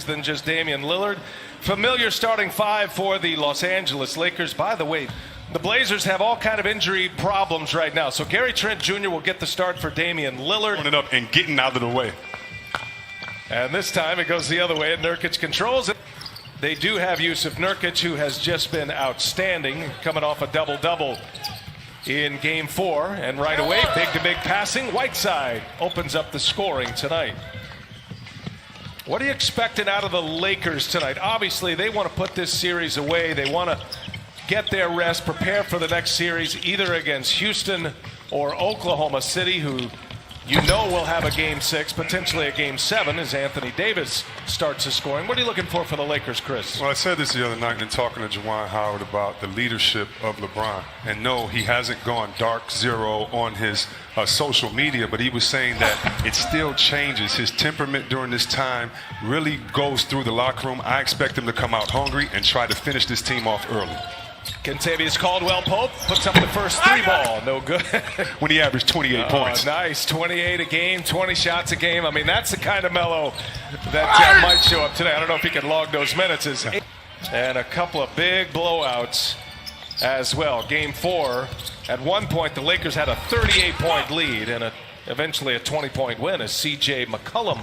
than just Damian Lillard. Familiar starting five for the Los Angeles Lakers. By the way, the Blazers have all kind of injury problems right now. So Gary Trent Jr. will get the start for Damian Lillard. Running up and getting out of the way. And this time it goes the other way, and Nurkic controls it. They do have Yusuf Nurkic, who has just been outstanding, coming off a double-double in Game 4. And right away, big-to-big passing. Whiteside opens up the scoring tonight. What are you expecting out of the Lakers tonight? Obviously, they want to put this series away. They want to get their rest, prepare for the next series, either against Houston or Oklahoma City, who you know will have a Game 6, potentially a Game 7, as Anthony Davis starts his scoring. What are you looking for the Lakers, Chris? Well, I said this the other night in talking to Juwan Howard about the leadership of LeBron. And no, he hasn't gone dark zero on his social media, but he was saying that it still changes. His temperament during this time really goes through the locker room. I expect him to come out hungry and try to finish this team off early. Kentavious Caldwell-Pope puts up the first three ball. No good. When he averaged 28 points. Nice. 28 a game, 20 shots a game. I mean, that's the kind of Melo that might show up today. I don't know if he can log those minutes. And a couple of big blowouts as well. Game 4, at one point, the Lakers had a 38-point lead and eventually a 20-point win as C.J. McCollum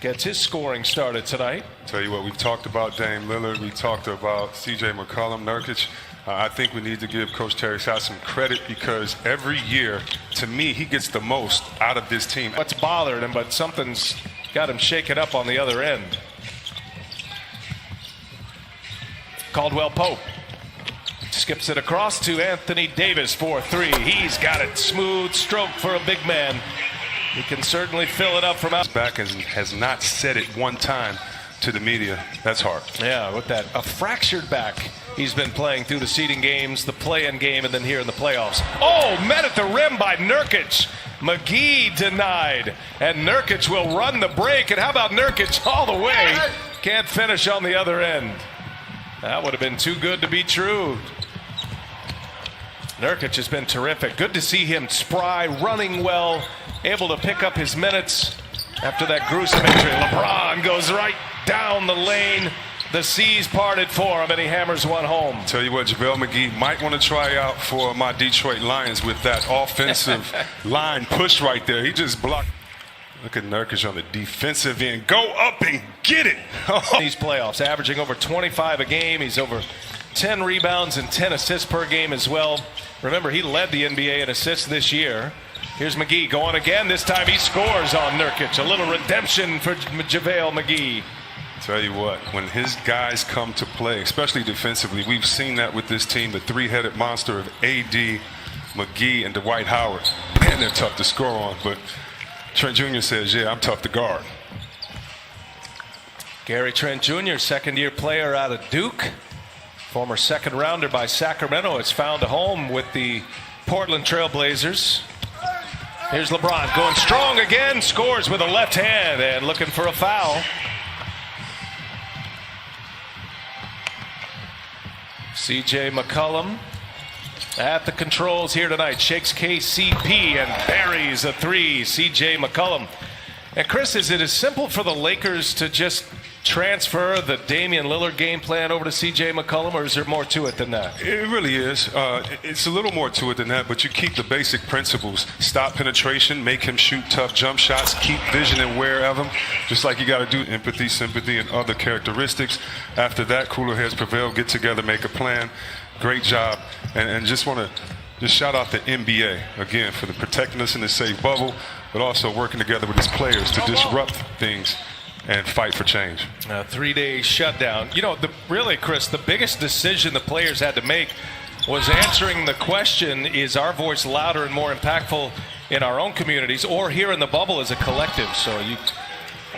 gets his scoring started tonight. Tell you what, we've talked about Dame Lillard. We talked about C.J. McCollum, Nurkic. I think we need to give Coach Terry Stotts some credit because every year, to me, he gets the most out of this team. What's bothered him, but something's got him shaken up on the other end. Caldwell-Pope skips it across to Anthony Davis for three. He's got it. Smooth stroke for a big man. He can certainly fill it up from out. Back and has not said it one time to the media. That's hard. Yeah, with that, a fractured back. He's been playing through the seeding games, the play-in game, and then here in the playoffs. Oh, met at the rim by Nurkic. McGee denied, and Nurkic will run the break. And how about Nurkic all the way? Can't finish on the other end. That would have been too good to be true. Nurkic has been terrific. Good to see him spry, running well, able to pick up his minutes after that gruesome injury. LeBron goes right down the lane. The seas parted for him, and he hammers one home. Tell you what, JaVale McGee might want to try out for my Detroit Lions with that offensive line push right there. He just blocked. Look at Nurkic on the defensive end. Go up and get it. These playoffs, averaging over 25 a game. He's over 10 rebounds and 10 assists per game as well. Remember, he led the NBA in assists this year. Here's McGee going again. This time he scores on Nurkic. A little redemption for JaVale McGee. Tell you what, when his guys come to play, especially defensively, we've seen that with this team, the three-headed monster of AD, McGee, and Dwight Howard. Man, they're tough to score on, but Trent Jr. says, yeah, I'm tough to guard. Gary Trent Jr., second-year player out of Duke. Former second-rounder by Sacramento has found a home with the Portland Trail Blazers. Here's LeBron going strong again, scores with a left hand and looking for a foul. C.J. McCollum at the controls here tonight. Shakes KCP and buries a three. C.J. McCollum. And Chris, is it as simple for the Lakers to just transfer the Damian Lillard game plan over to C.J. McCollum, or is there more to it than that? It really is. It's a little more to it than that, but you keep the basic principles. Stop penetration, make him shoot tough jump shots, keep vision and wear of him, just like you got to do empathy, sympathy, and other characteristics. After that, cooler heads prevail, get together, make a plan. Great job. And just want to just shout out the NBA, again, for the protecting us in the safe bubble, but also working together with his players to disrupt things and fight for change. A 3-day shutdown. You know, really, Chris, the biggest decision the players had to make was answering the question, is our voice louder and more impactful in our own communities or here in the bubble as a collective? So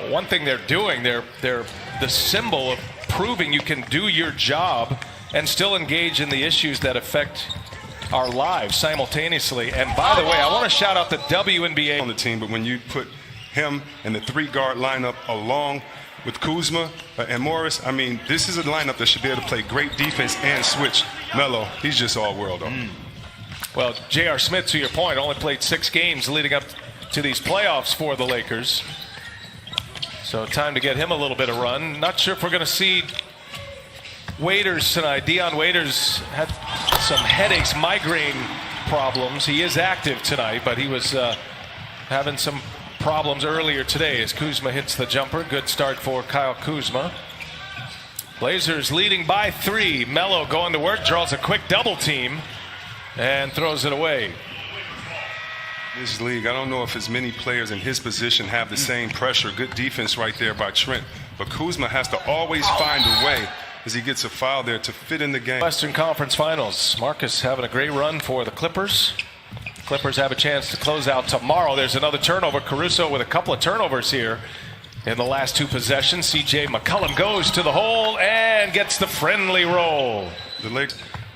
one thing they're doing, they're the symbol of proving you can do your job and still engage in the issues that affect our lives simultaneously. And by the way, I want to shout out the WNBA on the team, but when you put him and the three-guard lineup along with Kuzma and Morris, I mean, this is a lineup that should be able to play great defense and switch. Melo, he's just all world. Well, J.R. Smith, to your point, only played 6 games leading up to these playoffs for the Lakers. So time to get him a little bit of run. Not sure if we're going to see Waiters tonight. Dion Waiters had some headaches, migraine problems. He is active tonight, but he was having some problems earlier today as Kuzma hits the jumper. Good start for Kyle Kuzma. Blazers leading by 3. Melo going to work, draws a quick double team and throws it away. This league, I don't know if as many players in his position have the same pressure. Good defense right there by Trent. But Kuzma has to always find a way as he gets a foul there to fit in the game. Western Conference Finals. Marcus having a great run for the Clippers. Clippers have a chance to close out tomorrow. There's another turnover. Caruso with a couple of turnovers here in the last 2 possessions. C.J. McCollum goes to the hole and gets the friendly roll.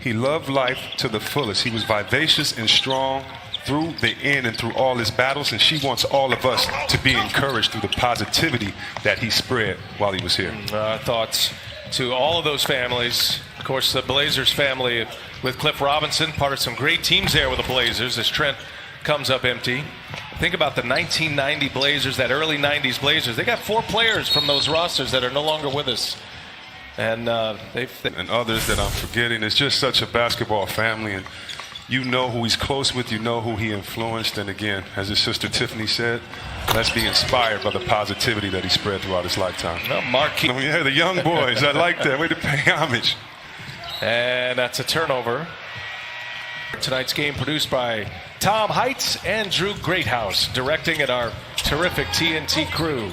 He loved life to the fullest. He was vivacious and strong through the end and through all his battles, and she wants all of us to be encouraged through the positivity that he spread while he was here. Thoughts to all of those families. Of course, the Blazers family with Cliff Robinson, part of some great teams there with the Blazers as Trent comes up empty. Think about the 1990 Blazers, that early 90s Blazers. They got 4 players from those rosters that are no longer with us. And and others that I'm forgetting. It's just such a basketball family, and you know who he's close with, you know who he influenced, and again, as his sister Tiffany said, let's be inspired by the positivity that he spread throughout his lifetime. Well, Marquis. Yeah, the young boys, I like that. Way to pay homage. And that's a turnover. Tonight's game produced by Tom Heights and Drew Greathouse, directing at our terrific TNT crew.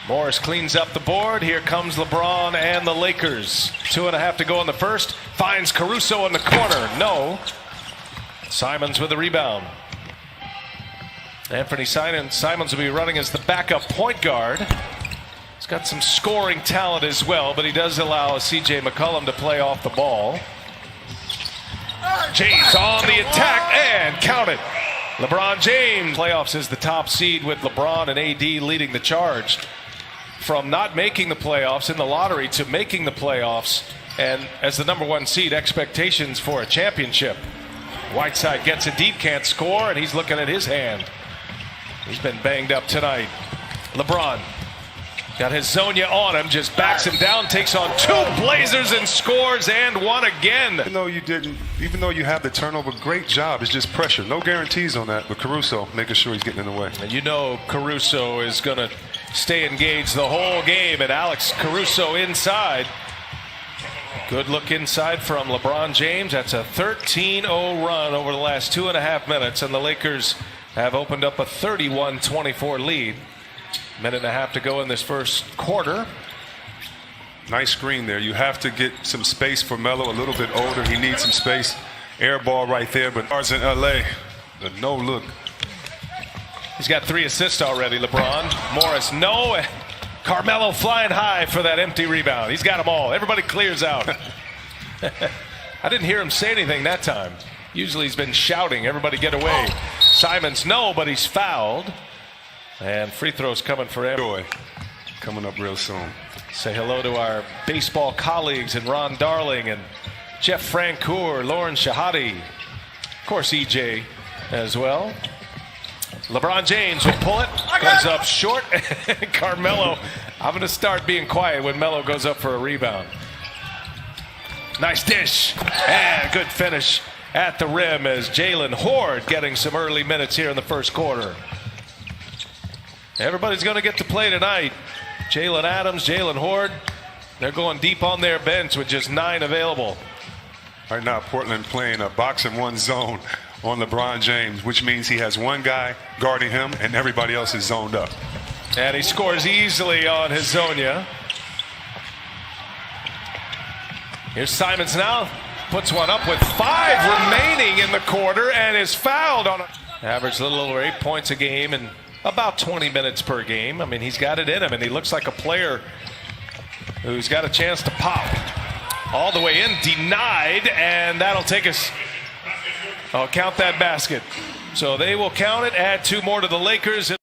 Morris cleans up the board. Here comes LeBron and the Lakers. 2.5 to go in the first. Finds Caruso in the corner. No. Simons with the rebound. Anthony Simons will be running as the backup point guard. He's got some scoring talent as well, but he does allow C.J. McCollum to play off the ball. James on the attack and count it. LeBron James. Playoffs is the top seed with LeBron and AD leading the charge. From not making the playoffs in the lottery to making the playoffs, and as the #1 seed, expectations for a championship. Whiteside gets it deep, can't score, and he's looking at his hand. He's been banged up tonight. LeBron got his Zonia on him, just backs him down, takes on 2 Blazers and scores, and 1 again. Even though you have the turnover, great job. It's just pressure. No guarantees on that, but Caruso making sure he's getting in the way. And you know Caruso is going to stay engaged the whole game, and Alex Caruso inside. Good look inside from LeBron James. That's a 13-0 run over the last 2.5 minutes, and the Lakers have opened up a 31-24 lead. 1.5 to go in this first quarter. Nice screen there. You have to get some space for Melo, a little bit older. He needs some space. Air ball right there, but ours in LA, the no look. He's got 3 assists already, LeBron. Morris, no. Carmelo flying high for that empty rebound. He's got them all. Everybody clears out. I didn't hear him say anything that time. Usually he's been shouting, everybody get away. Simons, no, but he's fouled. And free throws coming for him. Joy coming up real soon. Say hello to our baseball colleagues and Ron Darling and Jeff Francoeur, Lauren Shahadi. Of course, EJ as well. LeBron James will pull it. Goes up short. Carmelo, I'm going to start being quiet when Melo goes up for a rebound. Nice dish. And good finish at the rim as Jalen Horde getting some early minutes here in the first quarter. Everybody's going to get to play tonight. Jalen Adams, Jalen Horde, they're going deep on their bench with just 9 available. Right now, Portland playing a box-and-1 zone on LeBron James, which means he has 1 guy guarding him and everybody else is zoned up. And he scores easily on his Zonia. Here's Simons now. Puts one up with 5 remaining in the quarter and is fouled on it. Average a little over 8 points a game and about 20 minutes per game. I mean, he's got it in him, and he looks like a player who's got a chance to pop. All the way in, denied, and that'll take us. Oh, count that basket. So they will count it, add 2 more to the Lakers.